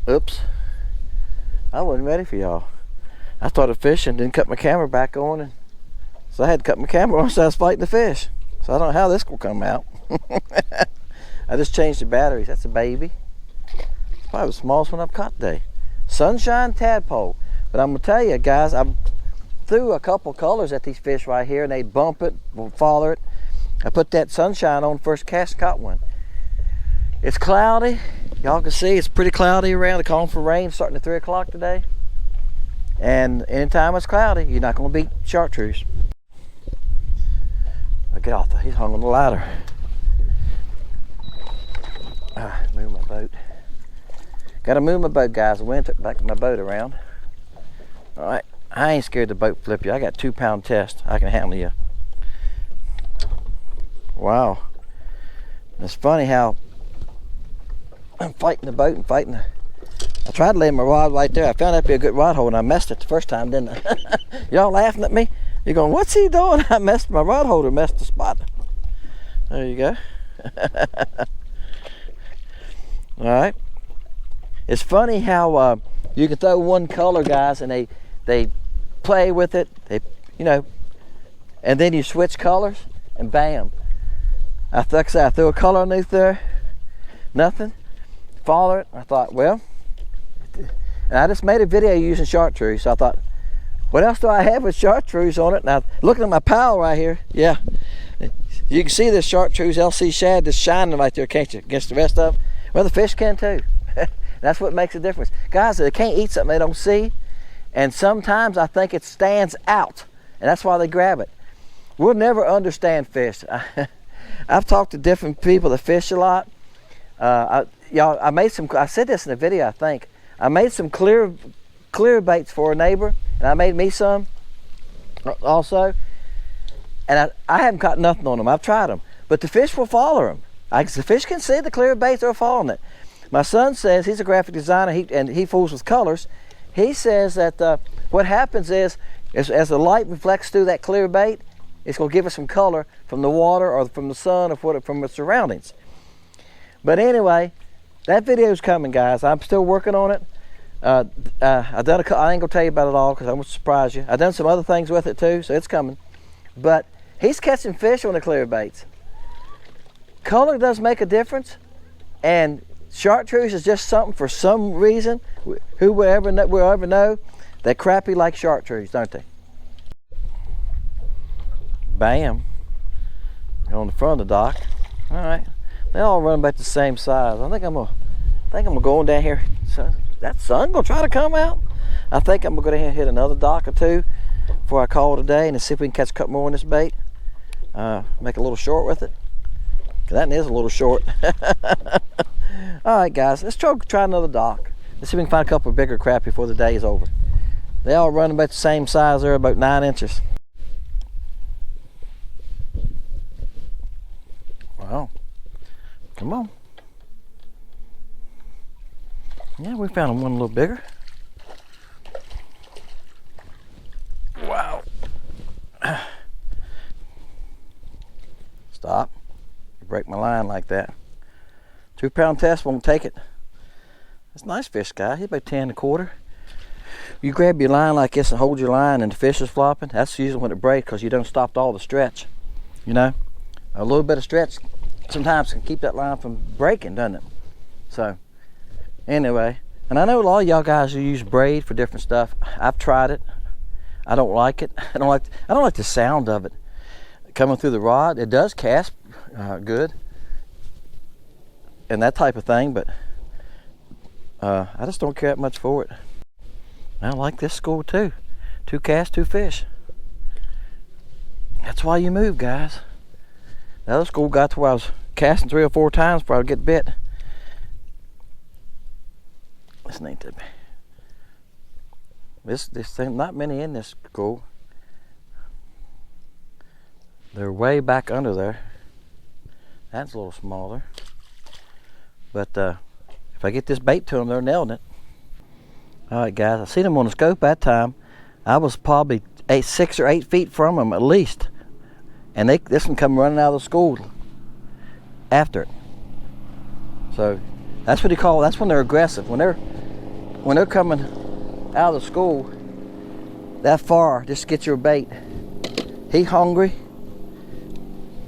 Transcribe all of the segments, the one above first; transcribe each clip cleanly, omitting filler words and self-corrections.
Oops, I wasn't ready for y'all. I started fishing, didn't cut my camera back on, and so I had to cut my camera on so I was fighting the fish. So I don't know how this will come out. I just changed the batteries. That's a baby. It's probably the smallest one I've caught today. Sunshine tadpole. But I'm gonna tell you guys, I threw a couple colors at these fish right here and they'd bump it, follow it. I put that sunshine on first cast, caught one. It's cloudy. Y'all can see it's pretty cloudy around. They're calling for rain starting at 3 o'clock today. And anytime it's cloudy, you're not going to beat chartreuse. I'll get off. He's hung on the ladder. Move my boat. Got to move my boat, guys. The wind took back my boat around. All right. I ain't scared the boat flip you. I got 2-pound test. I can handle you. Wow. It's funny how I'm fighting the boat and fighting the... I tried to lay my rod right there. I found that'd be a good rod hole and I messed it the first time, didn't I? Y'all laughing at me? You're going, what's he doing? I messed my rod holder, messed the spot. There you go. All right. It's funny how you can throw one color, guys, and they play with it. They, you know, and then you switch colors and bam. Like I said, I threw a color underneath there, nothing. Follow it. I thought, well, and I just made a video using chartreuse. So I thought, what else do I have with chartreuse on it? Now, looking at my pile right here, yeah, you can see this chartreuse LC shad just shining right there, can't you, against the rest of them? Well, the fish can too. That's what makes a difference. Guys, they can't eat something they don't see, and sometimes I think it stands out, and that's why they grab it. We'll never understand fish. I've talked to different people that fish a lot. Y'all, I said this in a video, I think. I made some clear baits for a neighbor, and I made me some also. And I haven't caught nothing on them. I've tried them, but the fish will follow them. The fish can see the clear baits, they're following it. My son says, he's a graphic designer, and he fools with colors. He says that what happens is, as the light reflects through that clear bait, it's going to give us some color from the water or from the sun or from the surroundings. But anyway, that video's coming, guys. I'm still working on it. I ain't gonna tell you about it all because I'm gonna surprise you. I've done some other things with it too, so it's coming. But he's catching fish on the clear baits. Color does make a difference, and chartreuse is just something for some reason. Who will ever know that crappie like chartreuse, don't they? Bam. On the front of the dock. All right. They all run about the same size. I think I'm gonna go on down here. That sun gonna try to come out. I think I'm gonna go down here and hit another dock or two before I call it a day, and see if we can catch a couple more on this bait. Make a little short with it. That is a little short. All right, guys, let's try another dock. Let's see if we can find a couple of bigger crappie before the day is over. They all run about the same size. They're about 9 inches. Wow. Come on. Yeah, we found one a little bigger. Wow. Stop. You break my line like that. 2-pound test, won't take it. That's a nice fish, guy. He's about 10 1/4. You grab your line like this and hold your line and the fish is flopping. That's usually when it breaks because you done stopped all the stretch. You know? A little bit of stretch sometimes can keep that line from breaking, doesn't it? So, anyway, and I know a lot of y'all guys who use braid for different stuff. I've tried it. I don't like it. I don't like the sound of it coming through the rod. It does cast good and that type of thing, but I just don't care that much for it. I like this school too. 2 casts, 2 fish. That's why you move, guys. The other school got to where I was casting 3 or 4 times before I'd get bit. This ain't that bad. This thing, not many in this school. They're way back under there. That's a little smaller. But if I get this bait to them, they're nailing it. All right, guys, I seen them on the scope that time. I was probably 6 or 8 feet from them at least. And this one come running out of the school after it. So that's what that's when they're aggressive. When they're coming out of the school that far, just to get your bait. He's hungry.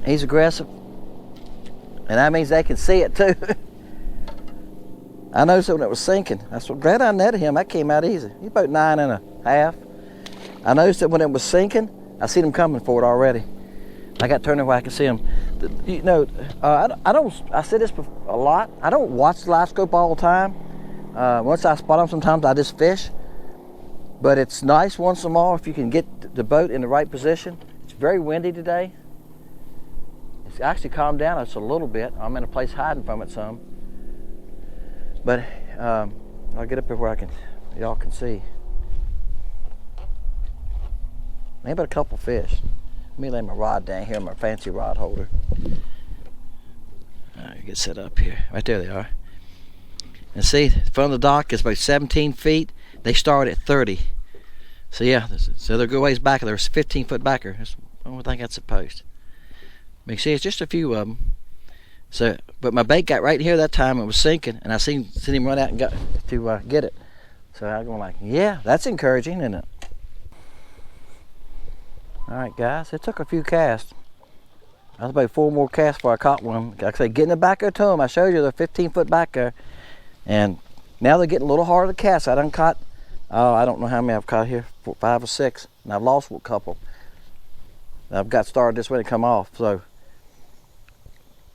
He's aggressive. And that means they can see it too. I noticed it when it was sinking. I was glad I netted him. That came out easy. He's about 9.5. I noticed that when it was sinking, I seen him coming for it already. I got turned where I could see him. You know, I said this a lot. I don't watch the live scope all the time. Once I spot them, sometimes I just fish. But it's nice once in a while if you can get the boat in the right position. It's very windy today. It's actually calmed down just a little bit. I'm in a place hiding from it some. But I'll get up here where y'all can see. Maybe about a couple fish. Let me lay my rod down here, my fancy rod holder. All right, get set up here. Right there they are. And see, the front of the dock is about 17 feet. They start at 30. So yeah, so they're good ways back. They're 15 foot backer. That's the only thing that's supposed. You can see it's just a few of them. So, but my bait got right here that time. It was sinking, and I seen him run out and got to get it. So I'm going like, yeah, that's encouraging, isn't it? All right, guys, it took a few casts. I was about 4 more casts before I caught one. Like I say, getting the backer to them. I showed you the 15 foot backer, and now they're getting a little harder to cast. I done caught, I don't know how many I've caught here, 5 or 6, and I've lost a couple. I've got started this way to come off, so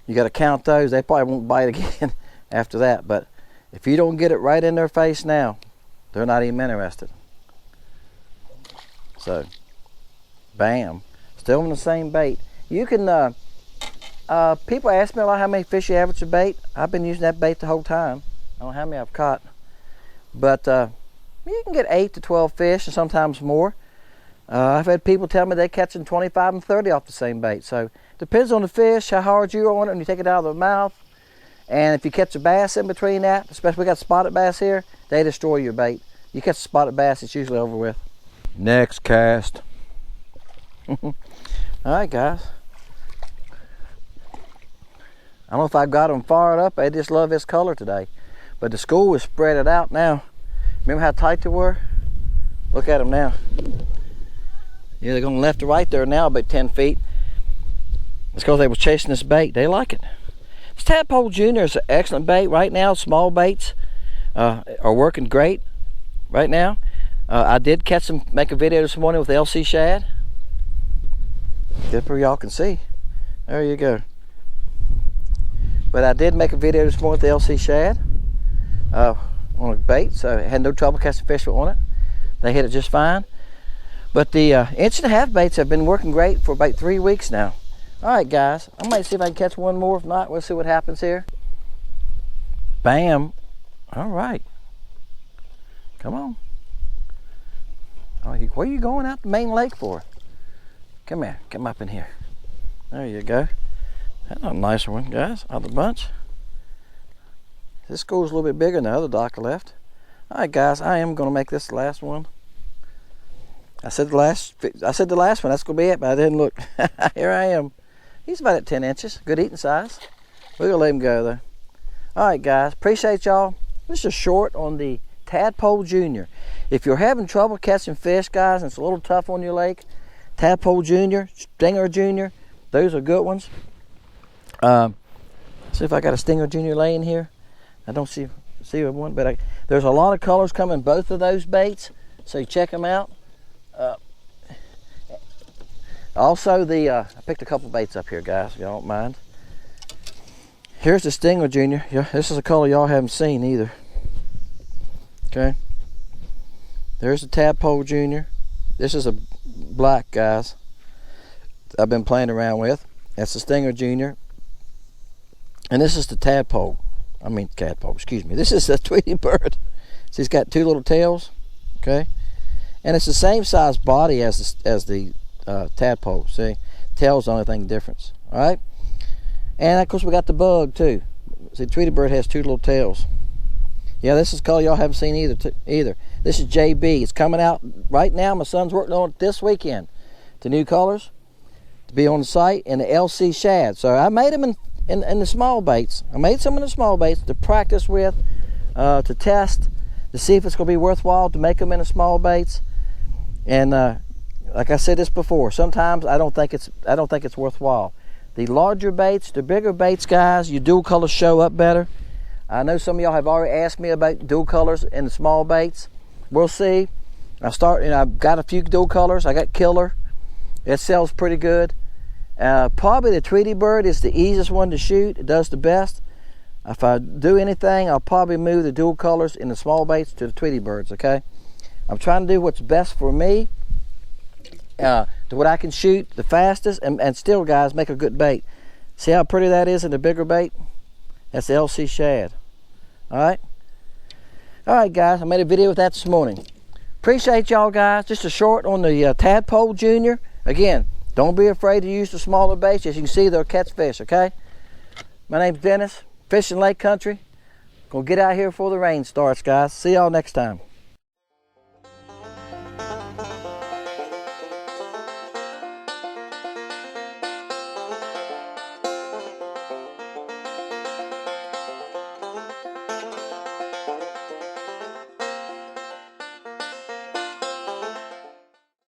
you got to count those. They probably won't bite again after that, but if you don't get it right in their face now, they're not even interested. So, bam, still on the same bait. You can, people ask me a lot how many fish you have with your bait. I've been using that bait the whole time. I don't know how many I've caught, but you can get 8 to 12 fish and sometimes more. I've had people tell me they're catching 25 and 30 off the same bait. So depends on the fish, how hard you're on it when you take it out of the mouth. And if you catch a bass in between that, especially we got spotted bass here, they destroy your bait. You catch a spotted bass, it's usually over with. Next cast. All right, guys. I don't know if I got them fired up. They just love this color today. But the school is spread it out now. Remember how tight they were? Look at them now. Yeah, they're going left to right there now, about 10 feet. It's because they were chasing this bait. They like it. This Tadpole Jr is an excellent bait right now. Small baits are working great right now. I did catch them, make a video this morning with the LC shad. Get up where y'all can see. There you go. But I did make a video this morning with the LC shad on a bait, so I had no trouble catching fish on it. They hit it just fine. But the 1.5-inch baits have been working great for about 3 weeks now. All right, guys, I might see if I can catch one more. If not, we'll see what happens here. Bam. All right. Come on. Oh, where are you going out the main lake for? Come here, come up in here. There you go. That's a nicer one, guys, out of the bunch. This school's a little bit bigger than the other dock I left. All right, guys, I am going to make this the last one. I said the last one, that's going to be it, but I didn't look. Here I am. He's about at 10 inches, good eating size. We're going to let him go, though. All right, guys, appreciate y'all. This is short on the Tadpole Jr. If you're having trouble catching fish, guys, and it's a little tough on your lake, Tadpole Jr, Stinger Jr, those are good ones. See if I got a Stinger Jr laying here. I don't see one, but there's a lot of colors coming both of those baits, so you check them out. Also, I picked a couple baits up here, guys, if y'all don't mind. Here's the Stinger Jr. Yeah, this is a color y'all haven't seen either. Okay. There's the Tadpole Jr. This is a black, guys, I've been playing around with. That's the Stinger Jr. And this is the Tadpole. Excuse me. This is the Tweety Bird. So he's got 2 little tails, okay? And it's the same size body as the Tadpole. See, tail's the only thing difference. All right. And of course we got the bug too. See, Tweety Bird has 2 little tails. Yeah, this is a color y'all haven't seen either. This is JB. It's coming out right now. My son's working on it this weekend. The new colors to be on the site, and the LC shad. So I made them in the small baits. I made some in the small baits to practice with, to test, to see if it's going to be worthwhile to make them in the small baits. And like I said this before, sometimes I don't think it's worthwhile. The larger baits, the bigger baits, guys, your dual colors show up better. I know some of y'all have already asked me about dual colors in the small baits. We'll see. I've got a few dual colors. I got Killer. It sells pretty good. Probably the Tweety Bird is the easiest one to shoot. It does the best. If I do anything, I'll probably move the dual colors in the small baits to the Tweety Birds, okay? I'm trying to do what's best for me, to what I can shoot the fastest, and still, guys, make a good bait. See how pretty that is in the bigger bait? That's the LC shad. Alright? Alright, guys, I made a video with that this morning. Appreciate y'all, guys. Just a short on the Tadpole Jr. Again, don't be afraid to use the smaller baits. As you can see, they'll catch fish, okay? My name's Dennis, fishing Lake Country. Gonna get out here before the rain starts, guys. See y'all next time.